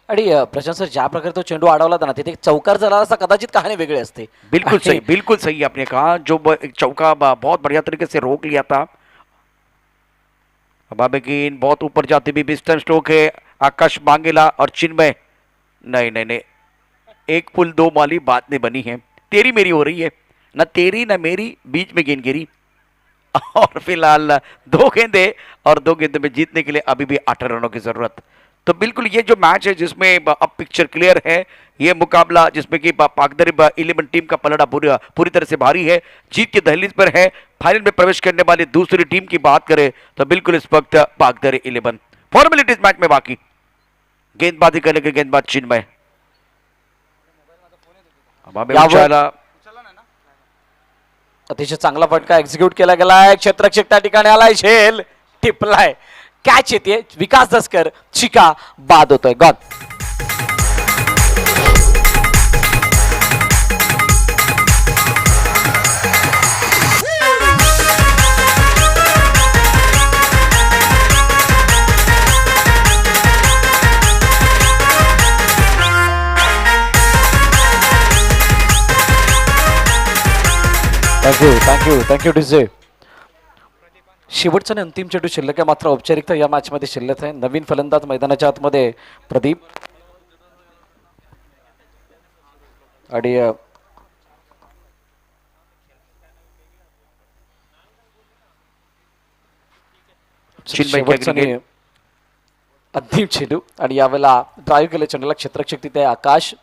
आणि प्रशांत सर ज्या प्रकारे तो चेंडू अडवला होता ना तिथे एक चौकार झाला असता कदाचित कहाणी वेगळी असते. बिल्कुल आणि सही, बिल्कुल सही आपने कहा। जो एक चौका बहुत बढ़िया तरीके से रोक लिया था। अब गेंद बहुत ऊपर जाती भी बिस्टन स्ट्रोक है। आकाश मांगेला और चिन्मय नहीं नहीं नहीं, एक पुल दो माली बात नहीं बनी है। तेरी मेरी हो रही है ना, तेरी ना मेरी, बीच में गेंद गिरी। और फिलहाल 2 गेंदे और 2 गेंदे में जीतने के लिए अभी भी 8 रनों की जरूरत। तो बिल्कुल ये जो मैच है जिसमें अब पिक्चर क्लियर है। ये मुकाबला जिसमें कि पाकदर 11 टीम का पलड़ा पूरी तरह से भारी है। जीत की दहलीज पर है। फाइनल में प्रवेश करने वाली दूसरी टीम की बात करें तो बिल्कुल इस वक्त पाकदर 11। फॉर्मेलिटीज मैच में बाकी। गेंदबाजी करने के गेंदबाज चिन्मय। यावर अतिशय चांगला फटका एक्झिक्यूट केला गेलाय. क्षेत्ररक्षक त्या ठिकाणी आलाय. झेल टिपलाय. कॅच येते. विकास दसकर चिका बाद होतोय. गॉन. Thank you DJ. शेवटचा आणि अंतिम चेंडू शिल्लक आहे. मात्र औपचारिकता या मॅच मध्ये शिल्लक आहे. नवीन फलंदाज मैदानाच्या आतमध्ये प्रदीप आणि शेवटचा आणि अंतिम चेंडू आणि यावेळेला ड्राईव्ह केलं चेंडूला क्षेत्ररक्षक तिथे आकाश